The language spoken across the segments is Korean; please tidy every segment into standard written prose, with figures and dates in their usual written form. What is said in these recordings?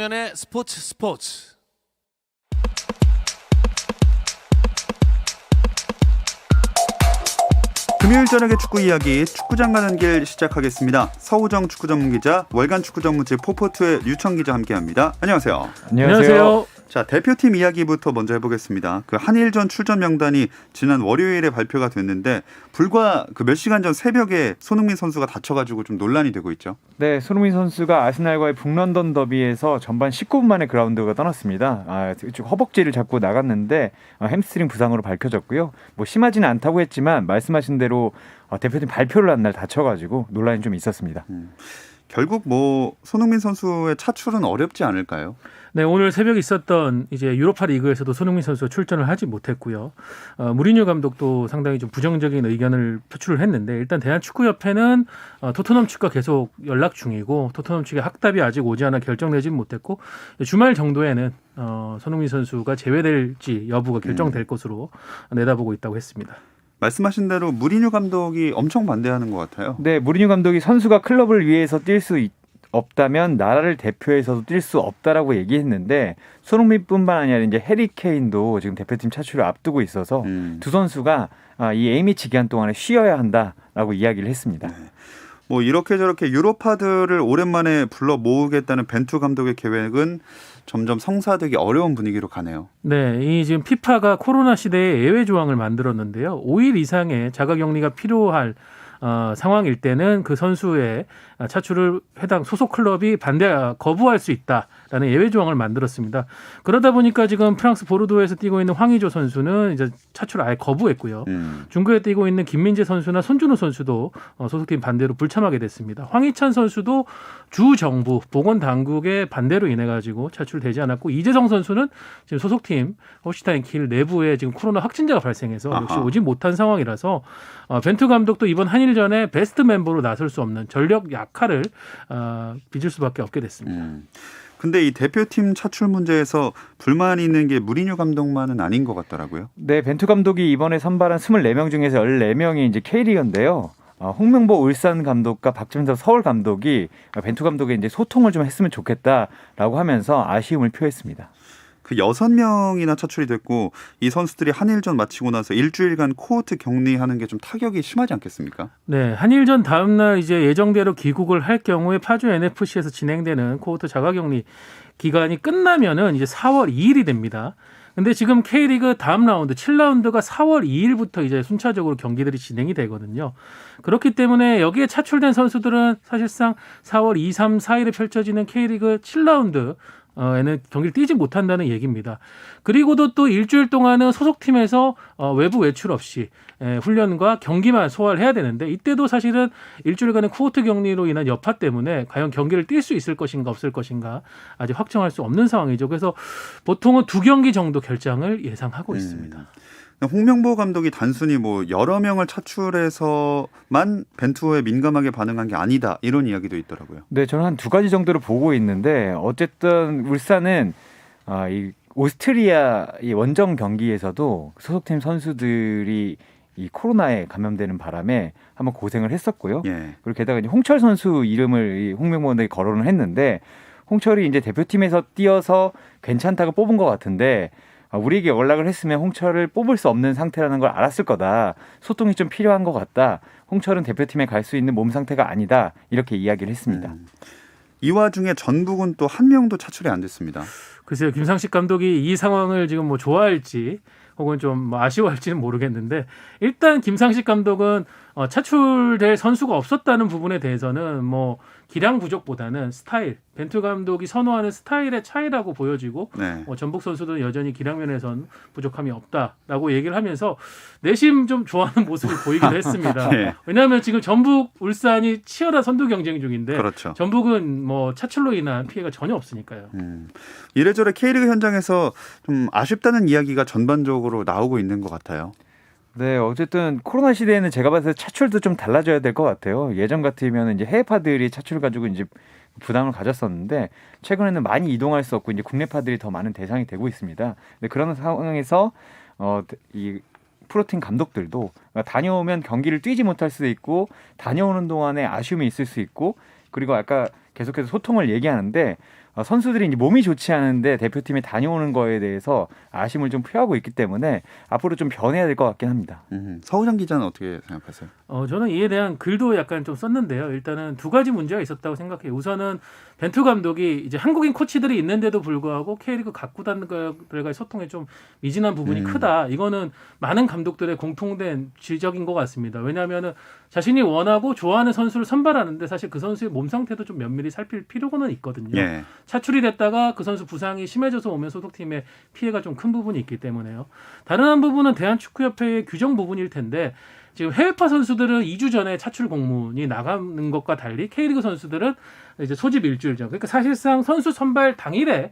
김종현의 스포츠. 금요일 저녁의 축구 이야기 축구장 가는 길 시작하겠습니다. 서우정 축구 전문 기자, 월간 축구 전문지 포포투의 류청 기자 함께합니다. 안녕하세요. 안녕하세요. 자, 대표팀 이야기부터 먼저 해보겠습니다. 그 한일전 출전 명단이 지난 월요일에 발표가 됐는데 불과 그 몇 시간 전 새벽에 손흥민 선수가 다쳐가지고 좀 논란이 되고 있죠. 네, 손흥민 선수가 아스날과의 북런던 더비에서 전반 19분 만에 그라운드가 떠났습니다. 허벅지를 잡고 나갔는데 햄스트링 부상으로 밝혀졌고요. 뭐 심하지는 않다고 했지만 말씀하신 대로 대표팀 발표를 한 날 다쳐가지고 논란이 좀 있었습니다. 결국 뭐 손흥민 선수의 차출은 어렵지 않을까요? 네, 오늘 새벽에 있었던 이제 유로파 리그에서도 손흥민 선수가 출전을 하지 못했고요. 무리뉴 감독도 상당히 좀 부정적인 의견을 표출을 했는데 일단 대한축구협회는 토트넘 측과 계속 연락 중이고 토트넘 측의 확답이 아직 오지 않아 결정되지는 못했고 주말 정도에는 손흥민 선수가 제외될지 여부가 결정될 것으로 내다보고 있다고 했습니다. 말씀하신 대로 무리뉴 감독이 엄청 반대하는 것 같아요. 네, 무리뉴 감독이 선수가 클럽을 위해서 뛸 수 없다면 나라를 대표해서도 뛸 수 없다라고 얘기했는데 손흥민뿐만 아니라 이제 해리 케인도 지금 대표팀 차출을 앞두고 있어서 두 선수가 이 A매치 기간 동안에 쉬어야 한다라고 이야기를 했습니다. 네. 뭐 이렇게 저렇게 유로파들을 오랜만에 불러 모으겠다는 벤투 감독의 계획은 점점 성사되기 어려운 분위기로 가네요. 네, 이 지금 피파가 코로나 시대에 예외 조항을 만들었는데요. 5일 이상의 자가격리가 필요할 상황일 때는 그 선수의 차출을 해당 소속 클럽이 거부할 수 있다라는 예외 조항을 만들었습니다. 그러다 보니까 지금 프랑스 보르도에서 뛰고 있는 황의조 선수는 이제 차출을 아예 거부했고요. 중국에 뛰고 있는 김민재 선수나 손준호 선수도 소속팀 반대로 불참하게 됐습니다. 황희찬 선수도 주 정부 보건 당국의 반대로 인해 가지고 차출되지 않았고 이재성 선수는 지금 소속팀 홀슈타인 킬 내부에 지금 코로나 확진자가 발생해서 역시 오지 못한 상황이라서 벤투 감독도 이번 한일전에 베스트 멤버로 나설 수 없는 전력 약화를 빚을 수밖에 없게 됐습니다. 근데 이 대표팀 차출 문제에서 불만이 있는 게 무리뉴 감독만은 아닌 것 같더라고요. 네, 벤투 감독이 이번에 선발한 24명 중에서 14명이 이제 K리그인데요. 홍명보 울산 감독과 박진섭 서울 감독이 벤투 감독에 이제 소통을 좀 했으면 좋겠다라고 하면서 아쉬움을 표했습니다. 그 6명이나 차출이 됐고 이 선수들이 한일전 마치고 나서 일주일간 코호트 격리하는 게 좀 타격이 심하지 않겠습니까? 네, 한일전 다음 날 이제 예정대로 귀국을 할 경우에 파주 NFC에서 진행되는 코호트 자가격리 기간이 끝나면은 이제 4월 2일이 됩니다. 근데 지금 K리그 다음 라운드 7라운드가 4월 2일부터 이제 순차적으로 경기들이 진행이 되거든요. 그렇기 때문에 여기에 차출된 선수들은 사실상 4월 2, 3, 4일에 펼쳐지는 K리그 7라운드 에는 경기를 뛰지 못한다는 얘기입니다. 그리고도 또 일주일 동안은 소속팀에서 외부 외출 없이 훈련과 경기만 소화를 해야 되는데 이때도 사실은 일주일간의 코호트 격리로 인한 여파 때문에 과연 경기를 뛸 수 있을 것인가 없을 것인가 아직 확정할 수 없는 상황이죠. 그래서 보통은 2경기 정도 결장을 예상하고 있습니다. 홍명보 감독이 단순히 뭐 여러 명을 차출해서만 벤투에 민감하게 반응한 게 아니다 이런 이야기도 있더라고요. 네, 저는 한 두 가지 정도를 보고 있는데 어쨌든 울산은 이 오스트리아 이 원정 경기에서도 소속팀 선수들이 이 코로나에 감염되는 바람에 한번 고생을 했었고요. 예. 그리고 게다가 이제 홍철 선수 이름을 이 홍명보 감독이 거론을 했는데 홍철이 이제 대표팀에서 뛰어서 괜찮다고 뽑은 것 같은데 우리에게 연락을 했으면 홍철을 뽑을 수 없는 상태라는 걸 알았을 거다. 소통이 좀 필요한 것 같다. 홍철은 대표팀에 갈 수 있는 몸 상태가 아니다. 이렇게 이야기를 했습니다. 이 와중에 전북은 또 한 명도 차출이 안 됐습니다. 글쎄요, 김상식 감독이 이 상황을 지금 뭐 좋아할지 혹은 좀 아쉬워할지는 모르겠는데 일단 김상식 감독은 차출될 선수가 없었다는 부분에 대해서는 뭐 기량 부족보다는 스타일, 벤투 감독이 선호하는 스타일의 차이라고 보여지고 네. 전북 선수들은 여전히 기량 면에선 부족함이 없다라고 얘기를 하면서 내심 좀 좋아하는 모습을 보이기도 했습니다. 네. 왜냐하면 지금 전북, 울산이 치열한 선두 경쟁 중인데 그렇죠. 전북은 뭐 차출로 인한 피해가 전혀 없으니까요. 이래저래 K리그 현장에서 좀 아쉽다는 이야기가 전반적으로 나오고 있는 것 같아요. 네, 어쨌든 코로나 시대에는 제가 봤을 때 차출도 좀 달라져야 될 것 같아요. 예전 같으면 이제 해외파들이 차출 가지고 이제 부담을 가졌었는데 최근에는 많이 이동할 수 없고 이제 국내파들이 더 많은 대상이 되고 있습니다. 근데 그런 상황에서 이 프로팀 감독들도 다녀오면 경기를 뛰지 못할 수도 있고 다녀오는 동안에 아쉬움이 있을 수 있고 그리고 아까 계속해서 소통을 얘기하는데 선수들이 이제 몸이 좋지 않은데 대표팀에 다녀오는 거에 대해서 아쉬움을 좀 표하고 있기 때문에 앞으로 좀 변해야 될 것 같긴 합니다. 서우정 기자는 어떻게 생각하세요? 저는 이에 대한 글도 약간 좀 썼는데요. 일단은 두 가지 문제가 있었다고 생각해요. 우선은 벤투 감독이 이제 한국인 코치들이 있는데도 불구하고 K리그 각 구단들과의 소통에 좀 미진한 부분이 크다. 이거는 많은 감독들의 공통된 지적인 것 같습니다. 왜냐하면은 자신이 원하고 좋아하는 선수를 선발하는데 사실 그 선수의 몸 상태도 좀 면밀히 살필 필요는 있거든요. 예. 차출이 됐다가 그 선수 부상이 심해져서 오면 소속팀에 피해가 좀 큰 부분이 있기 때문에요. 다른 한 부분은 대한축구협회의 규정 부분일 텐데 지금 해외파 선수들은 2주 전에 차출 공문이 나가는 것과 달리 K리그 선수들은 이제 소집 일주일 전. 그러니까 사실상 선수 선발 당일에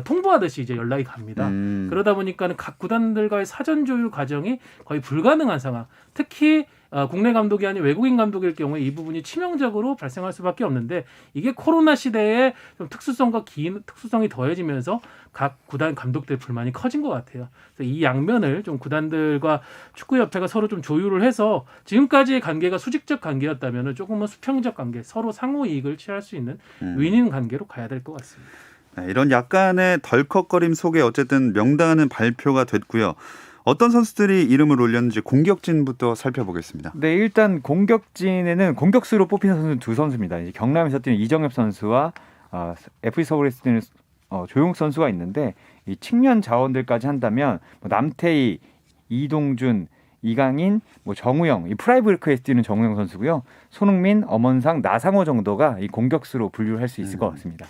통보하듯이 이제 연락이 갑니다. 그러다 보니까는 각 구단들과의 사전 조율 과정이 거의 불가능한 상황. 특히 국내 감독이 아닌 외국인 감독일 경우에 이 부분이 치명적으로 발생할 수밖에 없는데 이게 코로나 시대에 좀 특수성이 더해지면서 각 구단 감독들 불만이 커진 것 같아요. 그래서 이 양면을 좀 구단들과 축구협회가 서로 좀 조율을 해서 지금까지의 관계가 수직적 관계였다면 조금은 수평적 관계, 서로 상호 이익을 취할 수 있는 윈윈 관계로 가야 될 것 같습니다. 네, 이런 약간의 덜컥거림 속에 어쨌든 명단은 발표가 됐고요. 어떤 선수들이 이름을 올렸는지 공격진부터 살펴보겠습니다. 네, 일단 공격진에는 공격수로 뽑힌 선수는 두 선수입니다. 이제 경남에서 뛰는 이정엽 선수와 FC 서울에서 뛰는 조용욱 선수가 있는데 이 측면 자원들까지 한다면 남태희, 이동준, 이강인, 정우영, 이 프라이브르크에서 뛰는 정우영 선수고요. 손흥민, 엄원상, 나상호 정도가 이 공격수로 분류할 수 있을 것 같습니다.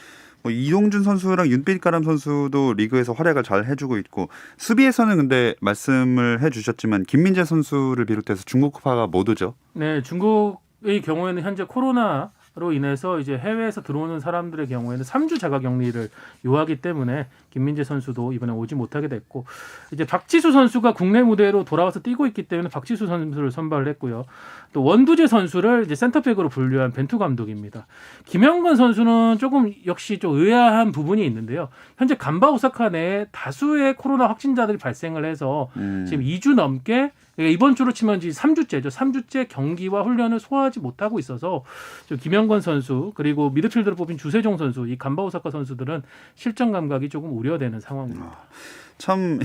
이동준 선수랑 윤빛가람 선수도 리그에서 활약을 잘 해주고 있고 수비에서는 근데 말씀을 해주셨지만 김민재 선수를 비롯해서 중국파가 못 오죠. 네, 중국의 경우에는 현재 코로나로 인해서 이제 해외에서 들어오는 사람들의 경우에는 3주 자가격리를 요하기 때문에 김민재 선수도 이번에 오지 못하게 됐고 이제 박지수 선수가 국내 무대로 돌아와서 뛰고 있기 때문에 박지수 선수를 선발을 했고요. 또 원두재 선수를 이제 센터백으로 분류한 벤투 감독입니다. 김영건 선수는 조금 역시 좀 의아한 부분이 있는데요. 현재 간바 오사카 내에 다수의 코로나 확진자들이 발생을 해서 지금 2주 넘게 이번 주로 치면 이제 3주째죠. 3주째 경기와 훈련을 소화하지 못하고 있어서 좀 김영건 선수 그리고 미드필더로 뽑힌 주세종 선수 이 간바 오사카 선수들은 실전 감각이 조금 우려되는 상황입니다. 참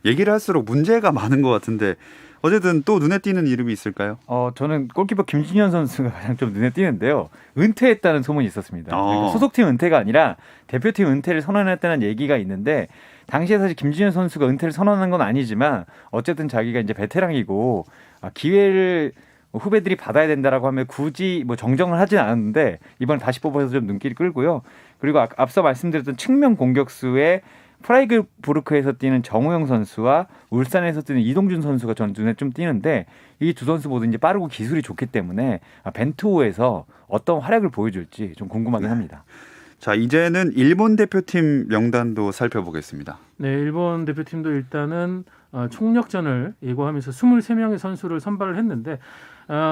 얘기를 할수록 문제가 많은 것 같은데 어쨌든 또 눈에 띄는 이름이 있을까요? 저는 골키퍼 김진현 선수가 가장 좀 눈에 띄는데요. 은퇴했다는 소문이 있었습니다. 그러니까 소속팀 은퇴가 아니라 대표팀 은퇴를 선언했다는 얘기가 있는데 당시에 사실 김진현 선수가 은퇴를 선언한 건 아니지만 어쨌든 자기가 이제 베테랑이고 기회를 후배들이 받아야 된다라고 하면 굳이 정정을 하진 않았는데 이번에 다시 뽑아서 좀 눈길이 끌고요. 그리고 앞서 말씀드렸던 측면 공격수의 프라이브르크에서 뛰는 정우영 선수와 울산에서 뛰는 이동준 선수가 저는 눈에 좀 띄는데 이 두 선수 모두 이제 빠르고 기술이 좋기 때문에 벤투호에서 어떤 활약을 보여줄지 좀 궁금하긴 합니다. 자, 이제는 일본 대표팀 명단도 살펴보겠습니다. 네, 일본 대표팀도 일단은 총력전을 예고하면서 23명의 선수를 선발을 했는데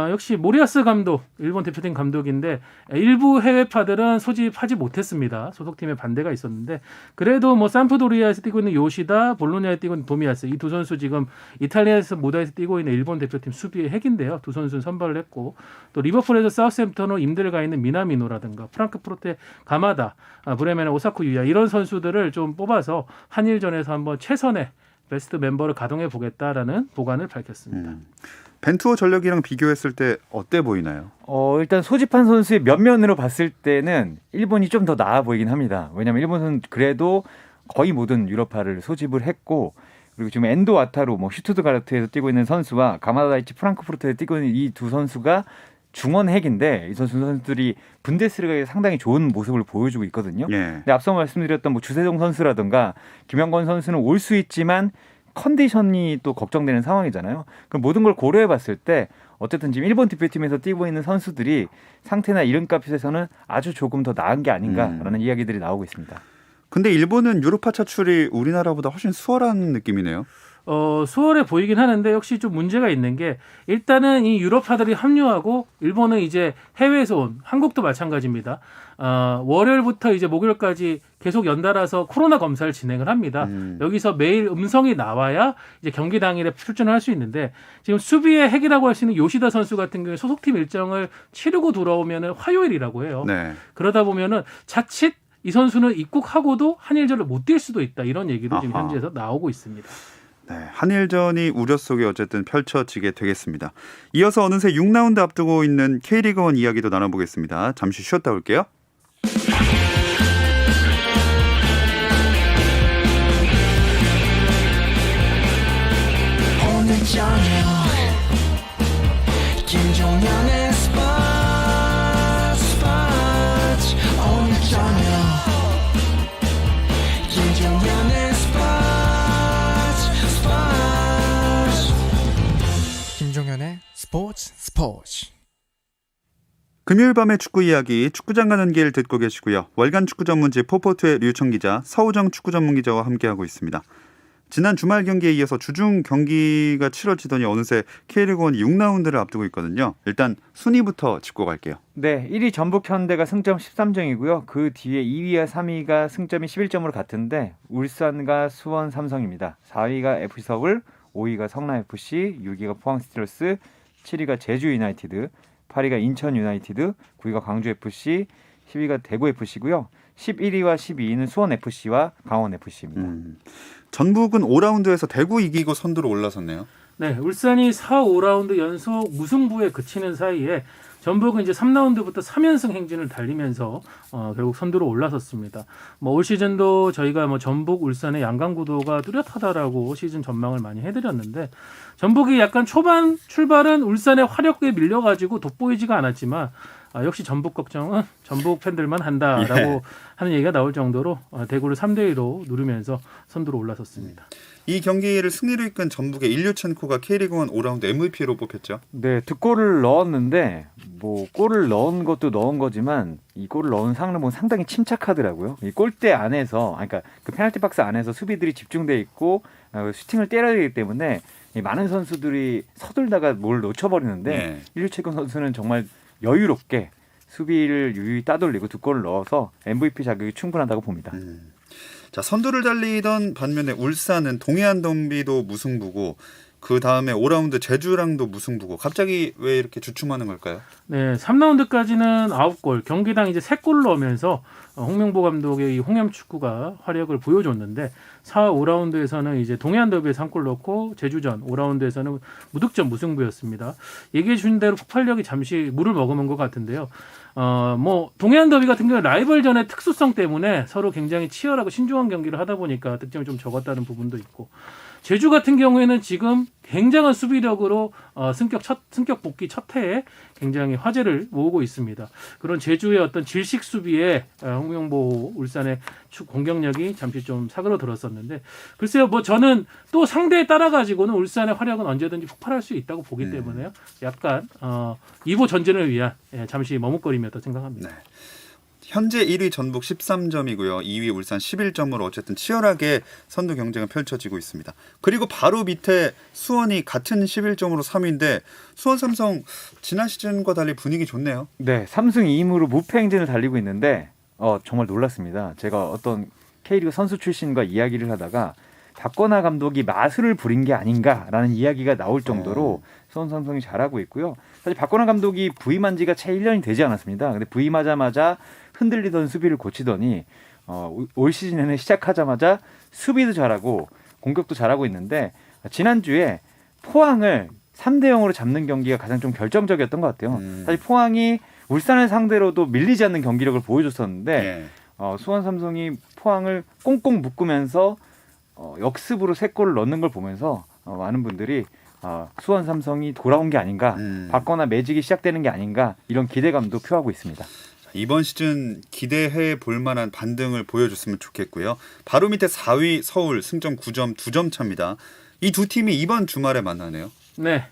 역시 모리아스 감독, 일본 대표팀 감독인데 일부 해외파들은 소집하지 못했습니다. 소속팀에 반대가 있었는데 그래도 산프도리아에서 뛰고 있는 요시다, 볼로냐에 뛰고 있는 도미아스 이 두 선수 지금 이탈리아에서 모다에서 뛰고 있는 일본 대표팀 수비의 핵인데요. 두 선수는 선발을 했고 또 리버풀에서 사우스햄пт턴으로 임대를 가 있는 미나미노라든가 프랑크푸르트의 가마다, 브레멘의 오사쿠 유야 이런 선수들을 좀 뽑아서 한일전에서 한번 최선의 베스트 멤버를 가동해 보겠다라는 보관을 밝혔습니다. 벤투호 전력이랑 비교했을 때 어때 보이나요? 일단 소집한 선수의 면면으로 봤을 때는 일본이 좀 더 나아 보이긴 합니다. 왜냐하면 일본은 그래도 거의 모든 유럽파를 소집을 했고 그리고 지금 엔도 와타루, 슈투트가르트에서 뛰고 있는 선수와 가마다이치 프랑크푸르트에서 뛰고 있는 이 두 선수가 중원 핵인데 이 선수들이 분데스리가에 상당히 좋은 모습을 보여주고 있거든요. 예. 근데 앞서 말씀드렸던 주세종 선수라든가 김영건 선수는 올 수 있지만 컨디션이 또 걱정되는 상황이잖아요. 그럼 모든 걸 고려해봤을 때 어쨌든 지금 일본 대표팀에서 뛰고 있는 선수들이 상태나 이름값에서는 아주 조금 더 나은 게 아닌가라는 이야기들이 나오고 있습니다. 근데 일본은 유로파 차출이 우리나라보다 훨씬 수월한 느낌이네요. 수월해 보이긴 하는데 역시 좀 문제가 있는 게 일단은 이 유럽파들이 합류하고 일본은 이제 해외에서 온 한국도 마찬가지입니다. 월요일부터 이제 목요일까지 계속 연달아서 코로나 검사를 진행을 합니다. 여기서 매일 음성이 나와야 이제 경기 당일에 출전을 할 수 있는데 지금 수비의 핵이라고 할 수 있는 요시다 선수 같은 경우에 소속팀 일정을 치르고 돌아오면은 화요일이라고 해요. 네. 그러다 보면은 자칫 이 선수는 입국하고도 한일전을 못 뛸 수도 있다 이런 얘기도 지금 아하. 현지에서 나오고 있습니다. 네, 한일전이 우려 속에 어쨌든 펼쳐지게 되겠습니다. 이어서 어느새 6라운드 앞두고 있는 K리그1 이야기도 나눠보겠습니다. 잠시 쉬었다 올게요. 오늘 저녁 김종현의 스포츠 오늘 저녁 김종현의 스포츠 김종현의 스포츠 금요일 밤의 축구 이야기 축구장 가는 길 듣고 계시고요. 월간 축구 전문지 포포투의 류청 기자, 서우정 축구 전문 기자와 함께하고 있습니다. 지난 주말 경기에 이어서 주중 경기가 치러지더니 어느새 K리그1 6라운드를 앞두고 있거든요. 일단 순위부터 짚고 갈게요. 네, 1위 전북 현대가 승점 13점이고요. 그 뒤에 2위와 3위가 승점이 11점으로 같은데 울산과 수원 삼성입니다. 4위가 FC 서울, 5위가 성남 FC, 6위가 포항 스틸러스, 7위가 제주 유나이티드, 8위가 인천 유나이티드, 9위가 광주 FC, 10위가 대구 FC고요. 11위와 12위는 수원 FC와 강원 FC입니다. 전북은 5라운드에서 대구 이기고 선두로 올라섰네요. 네, 울산이 4, 5라운드 연속 무승부에 그치는 사이에 전북은 이제 3라운드부터 3연승 행진을 달리면서 결국 선두로 올라섰습니다. 올 시즌도 저희가 전북, 울산의 양강 구도가 뚜렷하다라고 시즌 전망을 많이 해드렸는데 전북이 약간 초반 출발은 울산의 화력에 밀려가지고 돋보이지가 않았지만 역시 전북 걱정은 전북 팬들만 한다라고 하는 얘기가 나올 정도로 대구를 3대2로 누르면서 선두로 올라섰습니다. 이 경기를 승리로 이끈 전북의 일류첸코가 K리그1 5라운드 MVP로 뽑혔죠. 네, 두 골을 넣었는데 골을 넣은 것도 넣은 거지만 이 골을 넣은 상황을 보면 상당히 침착하더라고요. 이 골대 안에서, 그러니까 그 페널티 박스 안에서 수비들이 집중돼 있고 슈팅을 때려야 되기 때문에 많은 선수들이 서둘다가 뭘 놓쳐버리는데 일류첸코 선수는 정말 여유롭게 수비를 유유히 따돌리고 두 골을 넣어서 MVP 자격이 충분하다고 봅니다. 자, 선두를 달리던 반면에 울산은 동해안 덤비도 무승부고 그 다음에 5라운드 제주랑도 무승부고 갑자기 왜 이렇게 주춤하는 걸까요? 네, 3라운드까지는 9골, 경기당 이제 3골을 넣으면서 홍명보 감독의 이 홍염 축구가 활약을 보여줬는데 4, 5라운드에서는 이제 동해안 더비에서 1골 넣고 제주전 5라운드에서는 무득점 무승부였습니다. 얘기해 주신 대로 폭발력이 잠시 물을 머금은 것 같은데요. 동해안 더비 같은 경우는 라이벌전의 특수성 때문에 서로 굉장히 치열하고 신중한 경기를 하다 보니까 득점이 좀 적었다는 부분도 있고 제주 같은 경우에는 지금 굉장한 수비력으로 승격 복귀 첫 해에 굉장히 화제를 모으고 있습니다. 그런 제주의 어떤 질식 수비에 홍명보 울산의 공격력이 잠시 좀 사그러들었었는데 글쎄요, 저는 또 상대에 따라 가지고는 울산의 활약은 언제든지 폭발할 수 있다고 보기 때문에요. 약간 2부 전진을 위한 잠시 머뭇거림이었다고 생각합니다. 네. 현재 1위 전북 13점이고요. 2위 울산 11점으로 어쨌든 치열하게 선두 경쟁은 펼쳐지고 있습니다. 그리고 바로 밑에 수원이 같은 11점으로 3위인데 수원 삼성 지난 시즌과 달리 분위기 좋네요. 네, 3승 2무로 무패 행진을 달리고 있는데 정말 놀랐습니다. 제가 어떤 K리그 선수 출신과 이야기를 하다가 박건하 감독이 마술을 부린 게 아닌가라는 이야기가 나올 정도로 수원 삼성이 잘하고 있고요. 사실 박건하 감독이 부임한 지가 채 1년이 되지 않았습니다. 근데 부임하자마자 흔들리던 수비를 고치더니 올 시즌에는 시작하자마자 수비도 잘하고 공격도 잘하고 있는데 지난주에 포항을 3대0으로 잡는 경기가 가장 좀 결정적이었던 것 같아요. 사실 포항이 울산을 상대로도 밀리지 않는 경기력을 보여줬었는데 수원 삼성이 포항을 꽁꽁 묶으면서 역습으로 3골을 넣는 걸 보면서 많은 분들이 수원 삼성이 돌아온 게 아닌가, 박건하 매직이 시작되는 게 아닌가 이런 기대감도 표하고 있습니다. 이번 시즌 기대해 볼 만한 반등을 보여줬으면 좋겠고요. 바로 밑에 4위 서울 승점 9점 2점 차입니다. 이 두 팀이 이번 주말에 만나네요. 네,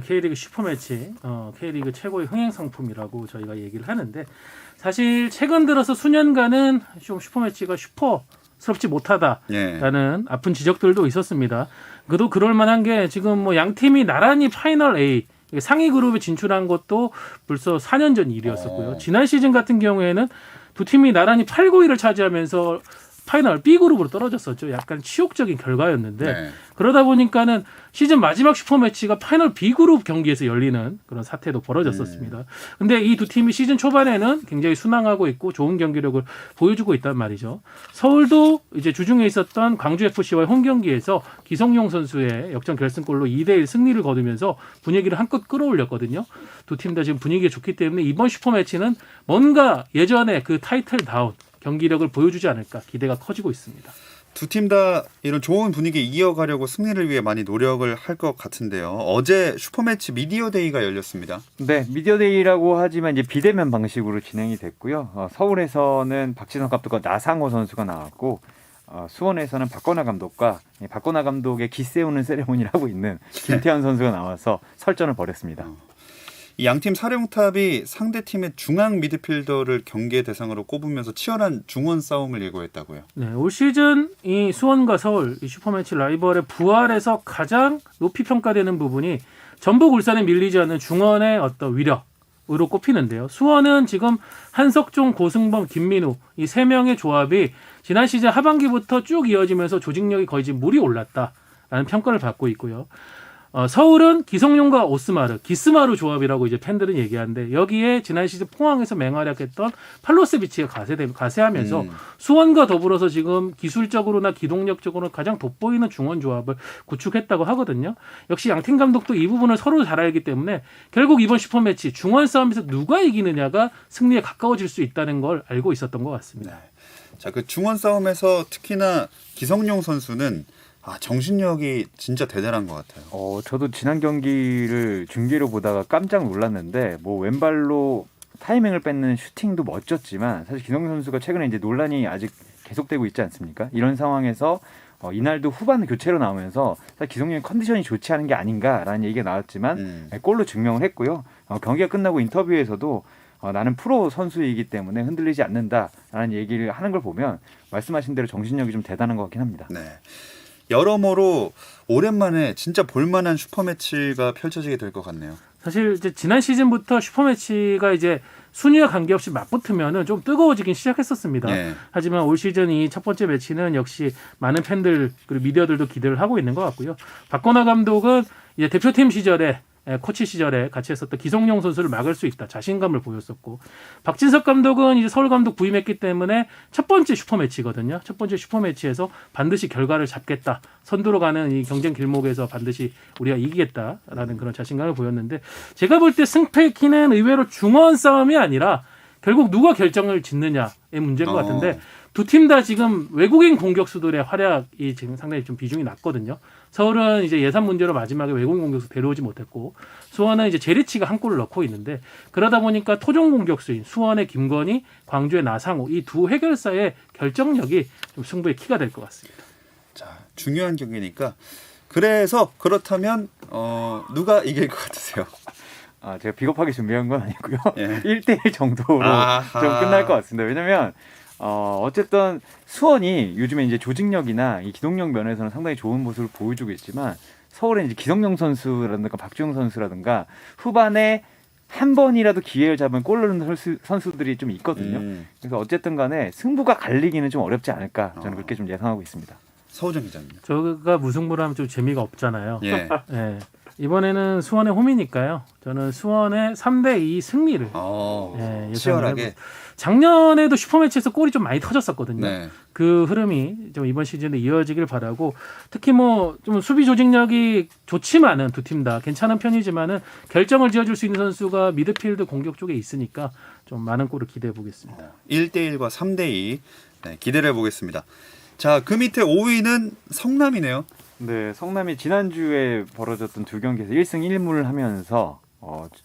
K리그 슈퍼매치, K리그 최고의 흥행 상품이라고 저희가 얘기를 하는데 사실 최근 들어서 수년간은 좀 슈퍼매치가 슈퍼 만족스럽지 못하다라는 예. 아픈 지적들도 있었습니다. 그래도 그럴 만한 게 지금 뭐 양 팀이 나란히 파이널 A 상위 그룹에 진출한 것도 벌써 4년 전 일이었었고요. 지난 시즌 같은 경우에는 두 팀이 나란히 8, 9위를 차지하면서 파이널 B 그룹으로 떨어졌었죠. 약간 치욕적인 결과였는데 네. 그러다 보니까는 시즌 마지막 슈퍼매치가 파이널 B 그룹 경기에서 열리는 그런 사태도 벌어졌었습니다. 근데 이 두 팀이 시즌 초반에는 굉장히 순항하고 있고 좋은 경기력을 보여주고 있단 말이죠. 서울도 이제 주중에 있었던 광주 FC와의 홈 경기에서 기성용 선수의 역전 결승골로 2대1 승리를 거두면서 분위기를 한껏 끌어올렸거든요. 두 팀 다 지금 분위기가 좋기 때문에 이번 슈퍼매치는 뭔가 예전에 그 타이틀 다운 경기력을 보여주지 않을까 기대가 커지고 있습니다. 두 팀 다 이런 좋은 분위기 이어가려고 승리를 위해 많이 노력을 할 것 같은데요. 어제 슈퍼매치 미디어데이가 열렸습니다. 네, 미디어데이라고 하지만 이제 비대면 방식으로 진행이 됐고요. 서울에서는 박진성 감독과 나상호 선수가 나왔고 수원에서는 박건하 감독과 박건하 감독의 기세우는 세레모니를 하고 있는 김태현 선수가 나와서 설전을 벌였습니다. 이 양팀 사령탑이 상대팀의 중앙 미드필더를 경계 대상으로 꼽으면서 치열한 중원 싸움을 예고했다고요. 네, 올 시즌 이 수원과 서울 이 슈퍼매치 라이벌의 부활에서 가장 높이 평가되는 부분이 전북 울산에 밀리지 않는 중원의 어떤 위력으로 꼽히는데요. 수원은 지금 한석종, 고승범, 김민우 이 세 명의 조합이 지난 시즌 하반기부터 쭉 이어지면서 조직력이 거의 지금 물이 올랐다라는 평가를 받고 있고요. 서울은 기성용과 오스마르, 기스마르 조합이라고 이제 팬들은 얘기하는데 여기에 지난 시즌 포항에서 맹활약했던 팔로세비치가 가세하면서 수원과 더불어서 지금 기술적으로나 기동력적으로 가장 돋보이는 중원 조합을 구축했다고 하거든요. 역시 양팀 감독도 이 부분을 서로 잘 알기 때문에 결국 이번 슈퍼매치 중원 싸움에서 누가 이기느냐가 승리에 가까워질 수 있다는 걸 알고 있었던 것 같습니다. 자, 그 중원 싸움에서 특히나 기성용 선수는 정신력이 진짜 대단한 것 같아요. 저도 지난 경기를 중계로 보다가 깜짝 놀랐는데 뭐 왼발로 타이밍을 뺏는 슈팅도 멋졌지만 사실 기성용 선수가 최근에 이제 논란이 아직 계속되고 있지 않습니까? 이런 상황에서 이날도 후반 교체로 나오면서 사실 기성용의 컨디션이 좋지 않은 게 아닌가라는 얘기가 나왔지만 골로 증명을 했고요. 경기가 끝나고 인터뷰에서도 나는 프로 선수이기 때문에 흔들리지 않는다라는 얘기를 하는 걸 보면 말씀하신 대로 정신력이 좀 대단한 것 같긴 합니다. 네. 여러모로 오랜만에 진짜 볼만한 슈퍼매치가 펼쳐지게 될 것 같네요. 사실 이제 지난 시즌부터 슈퍼매치가 이제 순위와 관계없이 맞붙으면은 좀 뜨거워지긴 시작했었습니다. 네. 하지만 올 시즌 이 첫 번째 매치는 역시 많은 팬들 그리고 미디어들도 기대를 하고 있는 것 같고요. 박건하 감독은 이제 대표팀 시절에 코치 시절에 같이 했었던 기성용 선수를 막을 수 있다 자신감을 보였었고 박진석 감독은 이제 서울 감독 부임했기 때문에 첫 번째 슈퍼매치거든요. 첫 번째 슈퍼매치에서 반드시 결과를 잡겠다. 선두로 가는 이 경쟁 길목에서 반드시 우리가 이기겠다라는 그런 자신감을 보였는데 제가 볼 때 승패 키는 의외로 중원 싸움이 아니라 결국 누가 결정을 짓느냐의 문제인 것 같은데 두 팀 다 지금 외국인 공격수들의 활약이 지금 상당히 좀 비중이 낮거든요. 서울은 이제 예산 문제로 마지막에 외국인 공격수 데려오지 못했고 수원은 이제 제리치가 한 골을 넣고 있는데 그러다 보니까 토종 공격수인 수원의 김건희, 광주의 나상호 이 두 해결사의 결정력이 좀 승부의 키가 될 것 같습니다. 자, 중요한 경기니까 그렇다면 누가 이길 것 같으세요? 제가 비겁하게 준비한 건 아니고요. 예. 1대1 정도로 아하. 좀 끝날 것 같습니다. 왜냐면 어쨌든 수원이 요즘에 이제 조직력이나 이 기동력 면에서는 상당히 좋은 모습을 보여주고 있지만 서울의 이제 기성용 선수라든가 박주영 선수라든가 후반에 한 번이라도 기회를 잡으면 골 넣는 선수들이 좀 있거든요. 그래서 어쨌든 간에 승부가 갈리기는 좀 어렵지 않을까 저는 그렇게 좀 예상하고 있습니다. 서우정 기자님. 저가 무승부로 하면 좀 재미가 없잖아요. 예. 네. 이번에는 수원의 홈이니까요. 저는 수원의 3대2 승리를 치열하게. 작년에도 슈퍼매치에서 골이 좀 많이 터졌었거든요. 네. 그 흐름이 좀 이번 시즌에 이어지길 바라고 특히 뭐 좀 수비 조직력이 좋지만은 두 팀 다 괜찮은 편이지만은 결정을 지어줄 수 있는 선수가 미드필드 공격 쪽에 있으니까 좀 많은 골을 기대해 보겠습니다. 1대1과 3대2 기대를 해보겠습니다. 자, 그 밑에 5위는 성남이네요. 네, 성남이 지난주에 벌어졌던 두 경기에서 1승 1무를 하면서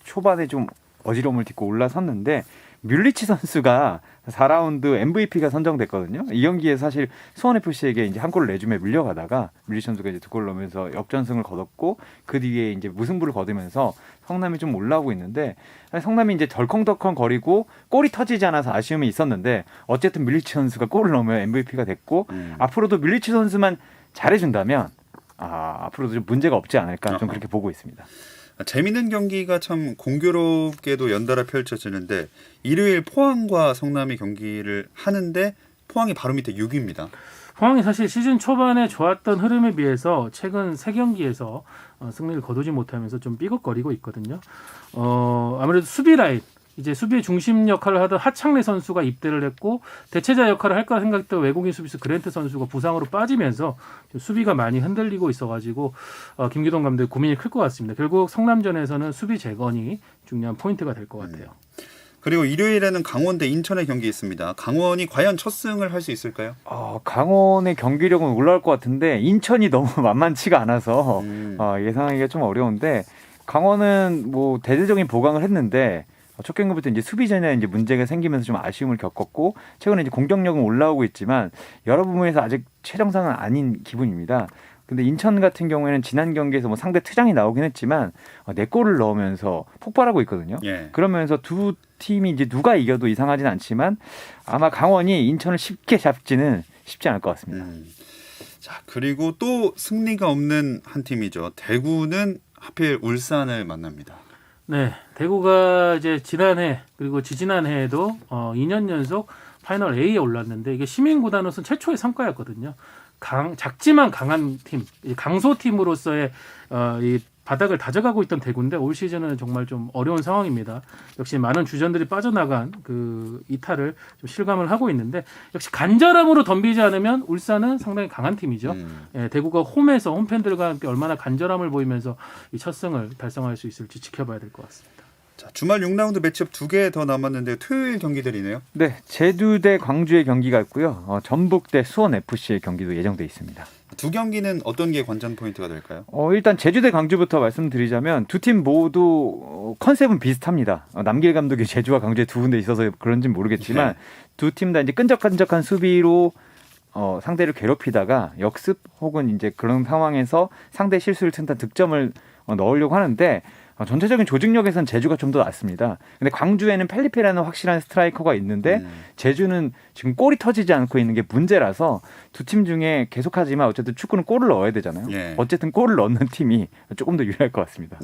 초반에 좀 어지러움을 딛고 올라섰는데 뮬리치 선수가 4라운드 MVP가 선정됐거든요. 이 경기에 사실 수원FC에게 이제 한 골을 내주며 밀려가다가 뮬리치 선수가 이제 2골을 넣으면서 역전승을 거뒀고 그 뒤에 이제 무승부를 거두면서 성남이 좀 올라오고 있는데 성남이 이제 덜컹덜컹 거리고 골이 터지지 않아서 아쉬움이 있었는데 어쨌든 뮬리치 선수가 골을 넣으면 MVP가 됐고 앞으로도 뮬리치 선수만 잘해준다면 앞으로도 좀 문제가 없지 않을까 좀 그렇게 보고 있습니다. 재밌는 경기가 참 공교롭게도 연달아 펼쳐지는데 일요일 포항과 성남이 경기를 하는데 포항이 바로 밑에 6위입니다. 포항이 사실 시즌 초반에 좋았던 흐름에 비해서 최근 3경기에서 승리를 거두지 못하면서 좀 삐걱거리고 있거든요. 아무래도 수비 라인, 이제 수비의 중심 역할을 하던 하창래 선수가 입대를 했고 대체자 역할을 할까 생각했던 외국인 수비수 그랜트 선수가 부상으로 빠지면서 수비가 많이 흔들리고 있어가지고 김기동 감독의 고민이 클 것 같습니다. 결국 성남전에서는 수비 재건이 중요한 포인트가 될 것 같아요. 그리고 일요일에는 강원 대 인천의 경기 있습니다. 강원이 과연 첫 승을 할 수 있을까요? 강원의 경기력은 올라올 것 같은데 인천이 너무 만만치가 않아서 예상하기가 좀 어려운데 강원은 뭐 대대적인 보강을 했는데 첫 경기부터 이제 수비전에 이제 문제가 생기면서 좀 아쉬움을 겪었고 최근에 이제 공격력은 올라오고 있지만 여러 부분에서 아직 최정상은 아닌 기분입니다. 근데 인천 같은 경우에는 지난 경기에서 뭐 상대 투장이 나오긴 했지만 4골을 넣으면서 폭발하고 있거든요. 예. 그러면서 두 팀이 이제 누가 이겨도 이상하진 않지만 아마 강원이 인천을 쉽게 잡지는 쉽지 않을 것 같습니다. 자, 그리고 또 승리가 없는 한 팀이죠. 대구는 하필 울산을 만납니다. 네, 대구가 이제 지난해 그리고 지지난해에도 2년 연속 파이널 A에 올랐는데 이게 시민구단으로서는 최초의 성과였거든요. 작지만 강한 팀, 강소 팀으로서의 이 바닥을 다져가고 있던 대구인데 올 시즌은 정말 좀 어려운 상황입니다. 역시 많은 주전들이 빠져나간 그 이탈을 좀 실감을 하고 있는데 역시 간절함으로 덤비지 않으면 울산은 상당히 강한 팀이죠. 예, 대구가 홈에서 홈팬들과 함께 얼마나 간절함을 보이면서 이 첫 승을 달성할 수 있을지 지켜봐야 될 것 같습니다. 자, 주말 6라운드 매치업 2개 더 남았는데 토요일 경기들이네요. 네, 제주 대 광주의 경기가 있고요. 전북 대 수원FC의 경기도 예정돼 있습니다. 두 경기는 어떤 게 관전 포인트가 될까요? 일단 제주 대 광주부터 말씀드리자면 두 팀 모두 컨셉은 비슷합니다. 남길 감독이 제주와 광주에 두 군데 있어서 그런지는 모르겠지만 두 팀 다 이제 끈적끈적한 수비로 상대를 괴롭히다가 역습 혹은 이제 그런 상황에서 상대 실수를 튼단 득점을 넣으려고 하는데 전체적인 조직력에서는 제주가 좀 더 낫습니다. 근데 광주에는 펠리페라는 확실한 스트라이커가 있는데 제주는 지금 골이 터지지 않고 있는 게 문제라서 두 팀 중에 계속하지만 어쨌든 축구는 골을 넣어야 되잖아요. 예. 어쨌든 골을 넣는 팀이 조금 더 유리할 것 같습니다.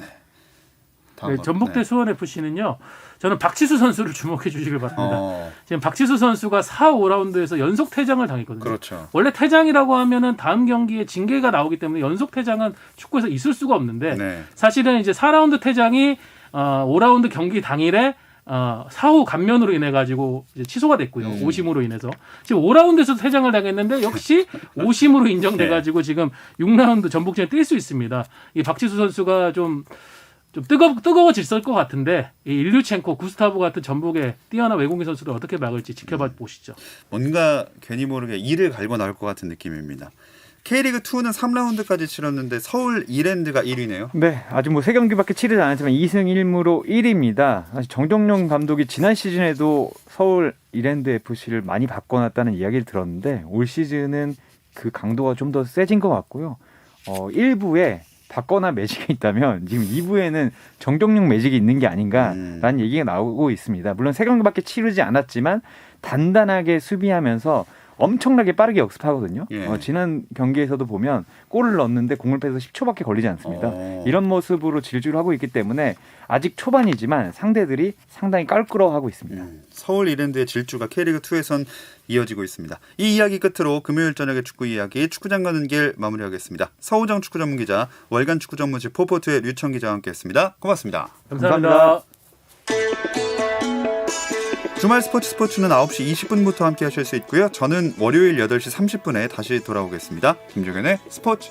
네, 전북 대 수원FC는요. 저는 박지수 선수를 주목해 주시길 바랍니다. 지금 박지수 선수가 4, 5라운드에서 연속 퇴장을 당했거든요. 그렇죠. 원래 퇴장이라고 하면은 다음 경기에 징계가 나오기 때문에 연속 퇴장은 축구에서 있을 수가 없는데 네. 사실은 이제 4라운드 퇴장이 5라운드 경기 당일에 사후 감면으로 인해 가지고 취소가 됐고요. 오심으로 인해서 지금 5라운드에서 퇴장을 당했는데 역시 오심으로 인정돼 가지고 지금 6라운드 전북전에 뛸 수 있습니다. 이 박지수 선수가 좀 뜨거워질 것 같은데 이 일류첸코, 구스타브 같은 전북의 뛰어난 외국인 선수를 어떻게 막을지 지켜봐 보시죠. 뭔가 괜히 모르게 이를 갈고 나올 것 같은 느낌입니다. K리그2는 3라운드까지 치렀는데 서울 이랜드가 1위네요. 네, 아직 뭐 3경기밖에 치르지 않았지만 2승 1무로 1위입니다. 사실 정정용 감독이 지난 시즌에도 서울 이랜드 FC를 많이 바꿔놨다는 이야기를 들었는데 올 시즌은 그 강도가 좀 더 세진 것 같고요. 1부에 바꿔나 매직이 있다면 지금 2부에는 정정용 매직이 있는 게 아닌가라는 얘기가 나오고 있습니다. 물론 3경기밖에 치르지 않았지만 단단하게 수비하면서 엄청나게 빠르게 역습하거든요. 예. 지난 경기에서도 보면 골을 넣었는데 공을 빼서 10초밖에 걸리지 않습니다. 이런 모습으로 질주를 하고 있기 때문에 아직 초반이지만 상대들이 상당히 깔끄러워하고 있습니다. 서울 이랜드의 질주가 K리그2에선 이어지고 있습니다. 이 이야기 끝으로 금요일 저녁의 축구 이야기 축구장 가는 길 마무리하겠습니다. 서우정 축구 전문 기자, 월간 축구 전문지 포포투의 류청 기자와 함께했습니다. 고맙습니다. 감사합니다. 주말 스포츠는 9시 20분부터 함께 하실 수 있고요. 저는 월요일 8시 30분에 다시 돌아오겠습니다. 김종현의 스포츠.